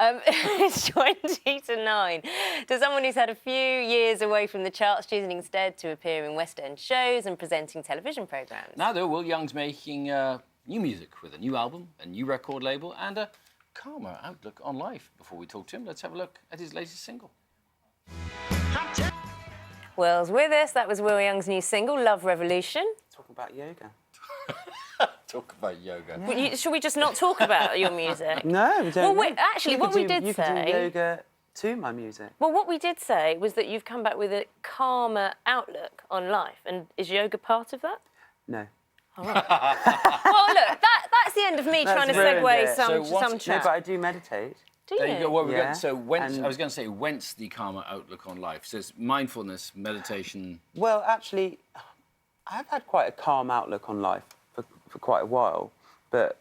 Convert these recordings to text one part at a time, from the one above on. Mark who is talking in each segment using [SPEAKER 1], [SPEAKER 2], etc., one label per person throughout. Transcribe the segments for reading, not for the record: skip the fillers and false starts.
[SPEAKER 1] It's 20 to 9. To someone who's had a few years away from the charts, choosing instead to appear in West End shows and presenting television programmes.
[SPEAKER 2] Now, though, Will Young's making new music with a new album, a new record label, and a calmer outlook on life. Before we talk to him, let's have a look at his latest single.
[SPEAKER 1] Will's with us. That was Will Young's new single, Love Revolution.
[SPEAKER 3] Talking about yoga.
[SPEAKER 2] Talk about yoga.
[SPEAKER 1] Yeah. Well, should we just not talk about your music?
[SPEAKER 3] No, we don't.
[SPEAKER 1] Well, actually, what we did
[SPEAKER 3] you
[SPEAKER 1] say...
[SPEAKER 3] could do yoga to my music.
[SPEAKER 1] Well, what we did say was that you've come back with a calmer outlook on life. And is yoga part of that?
[SPEAKER 3] No.
[SPEAKER 1] All right. Well, look, that's the end of me trying to segue some chat.
[SPEAKER 3] No, but I do meditate.
[SPEAKER 1] Do you?
[SPEAKER 2] There you go. Well,
[SPEAKER 3] Yeah.
[SPEAKER 2] So whence, I was going to say, whence the calmer outlook on life? So it's mindfulness, meditation...
[SPEAKER 3] Well, actually, I've had quite a calm outlook on life for quite a while, but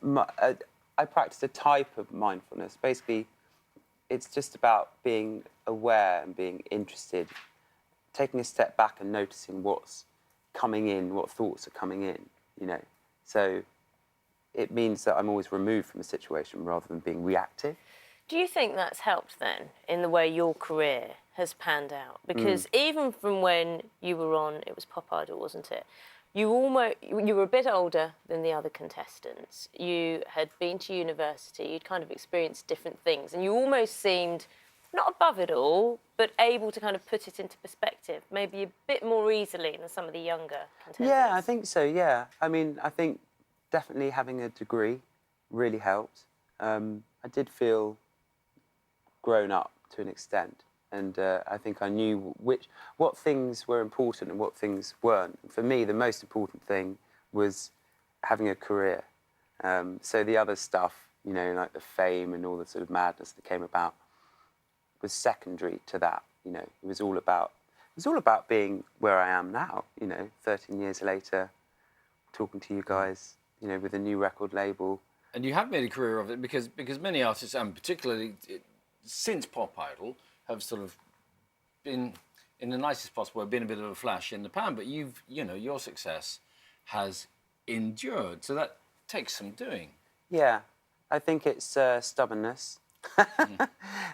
[SPEAKER 3] I practice a type of mindfulness. Basically, it's just about being aware and being interested, taking a step back and noticing what's coming in, what thoughts are coming in, you know. So it means that I'm always removed from a situation rather than being reactive.
[SPEAKER 1] Do you think that's helped then in the way your career has panned out? Because even from when you were on, it was Pop Idol, wasn't it? You were a bit older than the other contestants. You had been to university, you'd kind of experienced different things, and you almost seemed not above it all, but able to kind of put it into perspective, maybe a bit more easily than some of the younger contestants.
[SPEAKER 3] Yeah, I think so, yeah. I mean, I think definitely having a degree really helped. I did feel grown up to an extent, and I think I knew what things were important and what things weren't. For me, the most important thing was having a career. So the other stuff, you know, like the fame and all the sort of madness that came about, was secondary to that. You know, it was all about being where I am now. You know, 13 years later, talking to you guys, you know, with a new record label.
[SPEAKER 2] And you have made a career of it because many artists, and particularly since Pop Idol, have sort of been, in the nicest possible way, been a bit of a flash in the pan. But you know, your success has endured, so that takes some doing.
[SPEAKER 3] Yeah, I think it's stubbornness.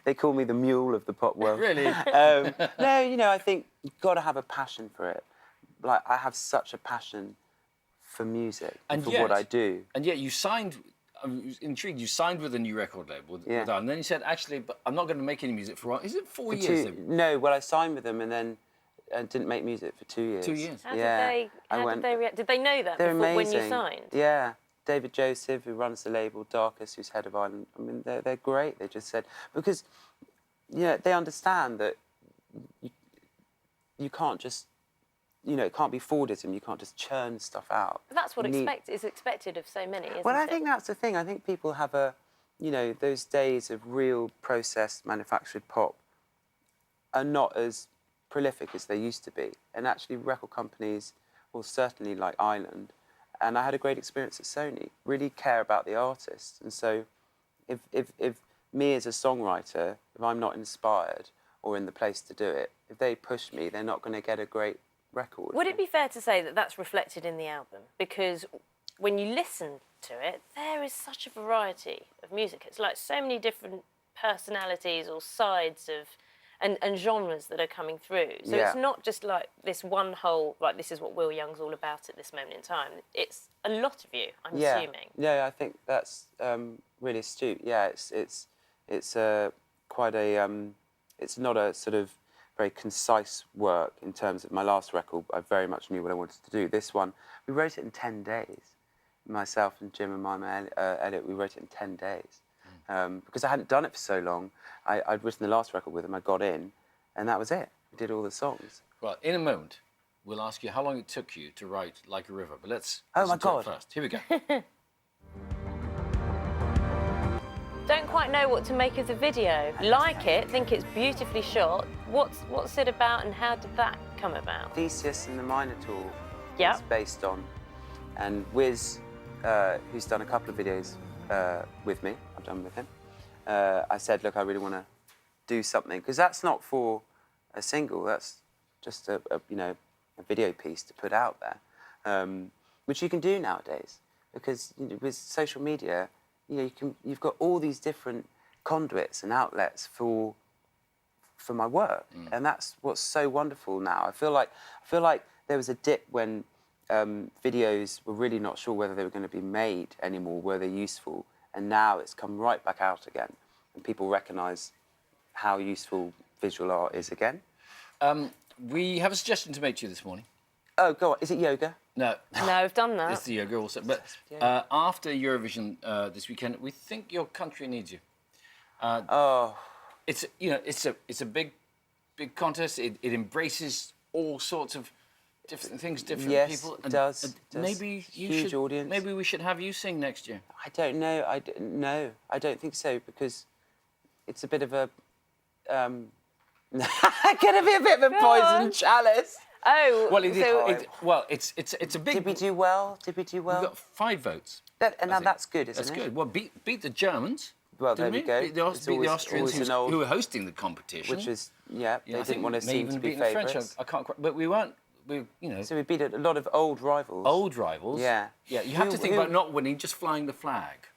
[SPEAKER 3] They call me the mule of the pop world.
[SPEAKER 2] Really?
[SPEAKER 3] No, you know, I think you've got to have a passion for it. Like, I have such a passion for music and for what I do.
[SPEAKER 2] And yet you signed, I'm intrigued, you signed with a new record label, with and then you said, actually, but I'm not going to make any music for, is it 4 years?
[SPEAKER 3] No, well, I signed with them and then didn't make music for 2 years.
[SPEAKER 2] 2 years?
[SPEAKER 1] How did they react? Did they know that
[SPEAKER 3] They're
[SPEAKER 1] before,
[SPEAKER 3] amazing.
[SPEAKER 1] when you signed?
[SPEAKER 3] Yeah. David Joseph, who runs the label, Darkus, who's head of Ireland, I mean, they're great. They just said, because, you know, they understand that you can't just, you know, it can't be Fordism, you can't just churn stuff out.
[SPEAKER 1] But that's what is expected of so many, isn't it?
[SPEAKER 3] Well, I think that's the thing. I think people have you know, those days of real processed, manufactured pop are not as prolific as they used to be. And actually record companies, well, certainly like Island, and I had a great experience at Sony, really care about the artist. And so if me as a songwriter, if I'm not inspired or in the place to do it, if they push me, they're not going to get a great record.
[SPEAKER 1] Would it be fair to say that that's reflected in the album? Because when you listen to it, there is such a variety of music. It's like so many different personalities or sides of... And genres that are coming through. So it's not just like this one whole, like this is what Will Young's all about at this moment in time. It's a lot of you, I'm assuming.
[SPEAKER 3] Yeah, I think that's really astute. Yeah, it's quite a, it's not a sort of very concise work in terms of my last record. I very much knew what I wanted to do. This one, we wrote it in 10 days. Myself and Jim and Mima Elliott, we wrote it in 10 days. Because I hadn't done it for so long. I'd written the last record with him, I got in, and that was it. We did all the songs.
[SPEAKER 2] Well, in a moment, we'll ask you how long it took you to write Like a River, but let's
[SPEAKER 3] listen to it
[SPEAKER 2] first. Here we go.
[SPEAKER 1] Don't quite know what to make of the video. Like it, think it's beautifully shot. What's it about and how did that come about?
[SPEAKER 3] Theseus and the Minotaur
[SPEAKER 1] is
[SPEAKER 3] based on, and Wiz, who's done a couple of videos with me, I've done with him, I said, look, I really want to do something, because that's not for a single, that's just a video piece to put out there, which you can do nowadays, because with social media, you've got all these different conduits and outlets for my work, and that's what's so wonderful now. I feel like there was a dip when videos were really not sure whether they were going to be made anymore, were they useful, and now it's come right back out again, and people recognise how useful visual art is again.
[SPEAKER 2] We have a suggestion to make to you this morning.
[SPEAKER 3] Oh, go on. Is it yoga?
[SPEAKER 2] No.
[SPEAKER 1] No, I've done that.
[SPEAKER 2] It's the yoga also. But after Eurovision this weekend, we think your country needs you. It's it's a big contest. It embraces all sorts of different things, different
[SPEAKER 3] Yes,
[SPEAKER 2] people.
[SPEAKER 3] it does.
[SPEAKER 2] Maybe you
[SPEAKER 3] Huge
[SPEAKER 2] should.
[SPEAKER 3] audience.
[SPEAKER 2] Maybe we should have you sing next year.
[SPEAKER 3] I don't know. No, I don't think so, because it's a bit of a going to be a bit of a poison chalice.
[SPEAKER 1] Oh,
[SPEAKER 2] It's a big.
[SPEAKER 3] Did we do well? Did we do well?
[SPEAKER 2] We got 5 votes.
[SPEAKER 3] And now that's good, isn't
[SPEAKER 2] That's
[SPEAKER 3] it?
[SPEAKER 2] good. Well, beat the Germans.
[SPEAKER 3] Well,
[SPEAKER 2] didn't
[SPEAKER 3] there we go.
[SPEAKER 2] Beat the,
[SPEAKER 3] It's
[SPEAKER 2] beat
[SPEAKER 3] always-
[SPEAKER 2] the Austrians
[SPEAKER 3] always an old-
[SPEAKER 2] who were hosting the competition.
[SPEAKER 3] Which was, yeah,
[SPEAKER 2] I
[SPEAKER 3] they
[SPEAKER 2] think
[SPEAKER 3] didn't want to
[SPEAKER 2] may
[SPEAKER 3] seem
[SPEAKER 2] even
[SPEAKER 3] to be
[SPEAKER 2] beaten the French.
[SPEAKER 3] favourites.
[SPEAKER 2] I can't quite, but we weren't.
[SPEAKER 3] So we beat a lot of old rivals.
[SPEAKER 2] Old rivals.
[SPEAKER 3] Yeah.
[SPEAKER 2] Yeah. You have to think
[SPEAKER 3] Who-
[SPEAKER 2] about not winning, just flying the flag.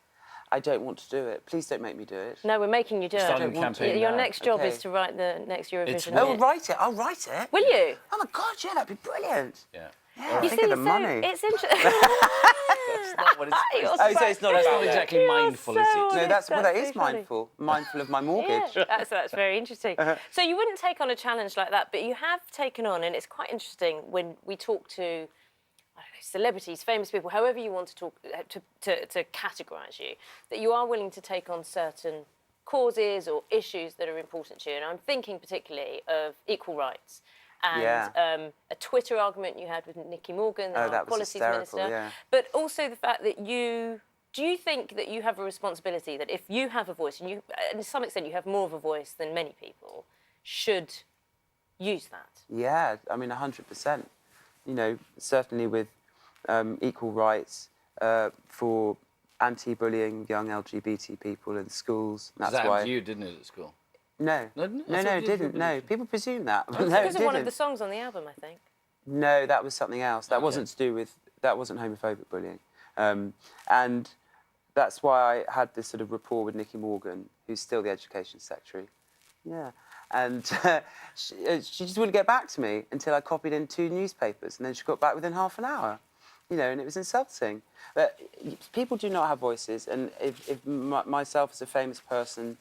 [SPEAKER 3] I don't want to do it. Please don't make me do it.
[SPEAKER 1] no, we're making you do
[SPEAKER 2] Starting
[SPEAKER 1] it.
[SPEAKER 2] the
[SPEAKER 3] don't want to.
[SPEAKER 2] campaign.
[SPEAKER 1] Your
[SPEAKER 2] now.
[SPEAKER 1] next job
[SPEAKER 3] Okay.
[SPEAKER 1] is to write the next Eurovision.
[SPEAKER 3] Oh,
[SPEAKER 1] hit.
[SPEAKER 3] write it. I'll write it.
[SPEAKER 1] Will you?
[SPEAKER 3] Oh my God, yeah, that'd be brilliant.
[SPEAKER 2] Yeah.
[SPEAKER 3] Yeah,
[SPEAKER 1] You
[SPEAKER 3] think
[SPEAKER 1] see,
[SPEAKER 3] of the
[SPEAKER 1] so
[SPEAKER 3] money.
[SPEAKER 1] it's interesting.
[SPEAKER 2] That's not what it's.
[SPEAKER 1] You're
[SPEAKER 3] Oh, so
[SPEAKER 1] so-
[SPEAKER 3] it's not
[SPEAKER 2] That's
[SPEAKER 3] about
[SPEAKER 2] not
[SPEAKER 3] that.
[SPEAKER 2] exactly
[SPEAKER 1] You're
[SPEAKER 2] mindful,
[SPEAKER 1] so
[SPEAKER 2] is it?
[SPEAKER 3] No,
[SPEAKER 1] honest.
[SPEAKER 3] that
[SPEAKER 1] so
[SPEAKER 3] is
[SPEAKER 1] funny.
[SPEAKER 3] mindful. Mindful of my mortgage.
[SPEAKER 1] Yeah, that's very interesting. So you wouldn't take on a challenge like that, but you have taken on, and it's quite interesting when we talk to, I don't know, celebrities, famous people, however you want to talk to categorise you, that you are willing to take on certain causes or issues that are important to you. And I'm thinking particularly of equal rights. And
[SPEAKER 3] Yeah.
[SPEAKER 1] a Twitter argument you had with Nicky Morgan, the
[SPEAKER 3] that was
[SPEAKER 1] Policies
[SPEAKER 3] hysterical,
[SPEAKER 1] Minister.
[SPEAKER 3] yeah.
[SPEAKER 1] But also the fact that do you think that you have a responsibility that if you have a voice, and you, to some extent you have more of a voice than many people, should use that?
[SPEAKER 3] Yeah, I mean, 100%. You know, certainly with equal rights for anti-bullying young LGBT people in schools. That's
[SPEAKER 2] That
[SPEAKER 3] why.
[SPEAKER 2] happened to you, didn't it, at school?
[SPEAKER 3] No,
[SPEAKER 2] No,
[SPEAKER 3] no,
[SPEAKER 2] I thought
[SPEAKER 3] it
[SPEAKER 2] you
[SPEAKER 3] didn't.
[SPEAKER 2] did
[SPEAKER 3] No, people presume that. No,
[SPEAKER 1] Because
[SPEAKER 3] it
[SPEAKER 1] of one of
[SPEAKER 3] didn't.
[SPEAKER 1] the songs on the album, I think.
[SPEAKER 3] No, that was something else. That
[SPEAKER 2] Okay.
[SPEAKER 3] wasn't to do with. That wasn't homophobic bullying, and that's why I had this sort of rapport with Nicky Morgan, who's still the Education Secretary. Yeah, and she just wouldn't get back to me until I copied in 2 newspapers, and then she got back within half an hour. You know, and it was insulting. But people do not have voices, and if myself as a famous person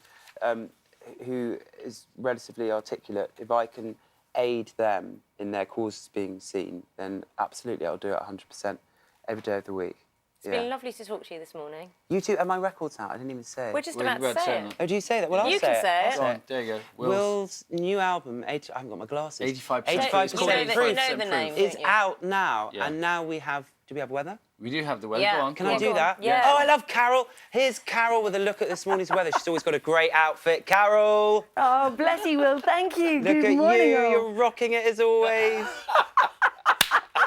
[SPEAKER 3] who is relatively articulate, if I can aid them in their causes being seen, then absolutely I'll do it 100% every day of the week.
[SPEAKER 1] It's been lovely to talk to you this morning.
[SPEAKER 3] You two, are my records out? I didn't even say.
[SPEAKER 1] We're just
[SPEAKER 2] Well,
[SPEAKER 1] about
[SPEAKER 2] you're
[SPEAKER 1] to
[SPEAKER 2] about to
[SPEAKER 1] say
[SPEAKER 2] say
[SPEAKER 1] it.
[SPEAKER 3] Oh, do you say that? Well, I'll
[SPEAKER 1] You
[SPEAKER 3] say
[SPEAKER 1] can
[SPEAKER 3] it.
[SPEAKER 1] say
[SPEAKER 3] I'll
[SPEAKER 1] it.
[SPEAKER 2] Go on, there you go.
[SPEAKER 3] Will's new album, I haven't got my glasses.
[SPEAKER 2] 85%.
[SPEAKER 3] 85%
[SPEAKER 2] You
[SPEAKER 3] proof.
[SPEAKER 1] know the name,
[SPEAKER 3] It's
[SPEAKER 1] don't you?
[SPEAKER 3] out now,
[SPEAKER 2] Yeah.
[SPEAKER 3] and now we have. Do we have weather?
[SPEAKER 2] We do have the weather.
[SPEAKER 1] Yeah.
[SPEAKER 2] Go on.
[SPEAKER 3] Can
[SPEAKER 2] go
[SPEAKER 3] I
[SPEAKER 2] on.
[SPEAKER 3] do
[SPEAKER 1] go on.
[SPEAKER 3] that?
[SPEAKER 1] Yeah.
[SPEAKER 3] Oh, I love Carol. Here's Carol with a look at this morning's weather. She's always got a great outfit. Carol,
[SPEAKER 4] Oh, bless you, Will. Thank you.
[SPEAKER 3] look
[SPEAKER 4] Good
[SPEAKER 3] at
[SPEAKER 4] morning,
[SPEAKER 3] you.
[SPEAKER 4] all.
[SPEAKER 3] You're rocking it as always.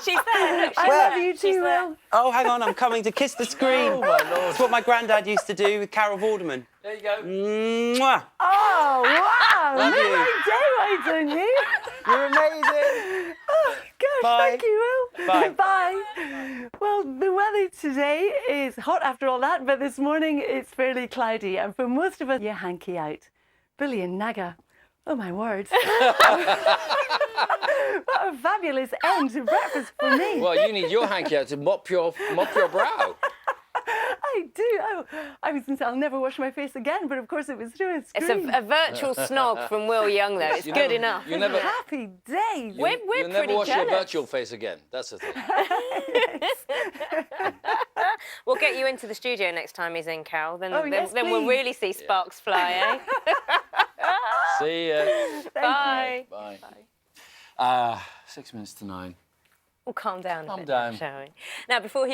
[SPEAKER 1] She's there. Look,
[SPEAKER 4] I
[SPEAKER 1] she's
[SPEAKER 4] love
[SPEAKER 1] there.
[SPEAKER 4] you
[SPEAKER 1] She's
[SPEAKER 4] too,
[SPEAKER 1] there.
[SPEAKER 4] Will.
[SPEAKER 3] Oh, hang on, I'm coming to kiss the screen.
[SPEAKER 2] Oh, my Lord.
[SPEAKER 3] That's what my granddad used to do with Carol Vorderman.
[SPEAKER 2] There you go.
[SPEAKER 3] Mwah.
[SPEAKER 4] Oh, wow.
[SPEAKER 3] Love
[SPEAKER 4] Look
[SPEAKER 3] you.
[SPEAKER 4] like daylight on you.
[SPEAKER 3] You're amazing.
[SPEAKER 4] Oh, gosh,
[SPEAKER 3] Bye.
[SPEAKER 4] thank you, Will.
[SPEAKER 3] Bye.
[SPEAKER 4] Bye. Well, the weather today is hot after all that, but this morning it's fairly cloudy. And for most of us, you hanky out. Billy and Naga. Oh, my word. What a fabulous end to breakfast for me.
[SPEAKER 2] Well, you need your hanky out to mop your brow.
[SPEAKER 4] I do. I was going to say I'll never wash my face again, but of course it was through a
[SPEAKER 1] It's
[SPEAKER 4] screen.
[SPEAKER 1] a virtual snog from Will Young, though. It's
[SPEAKER 2] You
[SPEAKER 1] good
[SPEAKER 2] never-
[SPEAKER 1] enough.
[SPEAKER 2] You never.
[SPEAKER 4] Happy days.
[SPEAKER 1] We're
[SPEAKER 2] You'll never
[SPEAKER 1] pretty
[SPEAKER 2] wash your
[SPEAKER 1] jealous.
[SPEAKER 2] virtual face again. That's the thing.
[SPEAKER 1] We'll get you into the studio next time he's in, Carol. Then,
[SPEAKER 4] Oh, yes,
[SPEAKER 1] then we'll
[SPEAKER 4] please.
[SPEAKER 1] really see sparks fly, eh?
[SPEAKER 2] See ya.
[SPEAKER 1] Bye.
[SPEAKER 2] Bye. 6 minutes to 9.
[SPEAKER 1] Well, calm down a
[SPEAKER 2] Calm
[SPEAKER 1] bit,
[SPEAKER 2] down.
[SPEAKER 1] shall we? Now, before he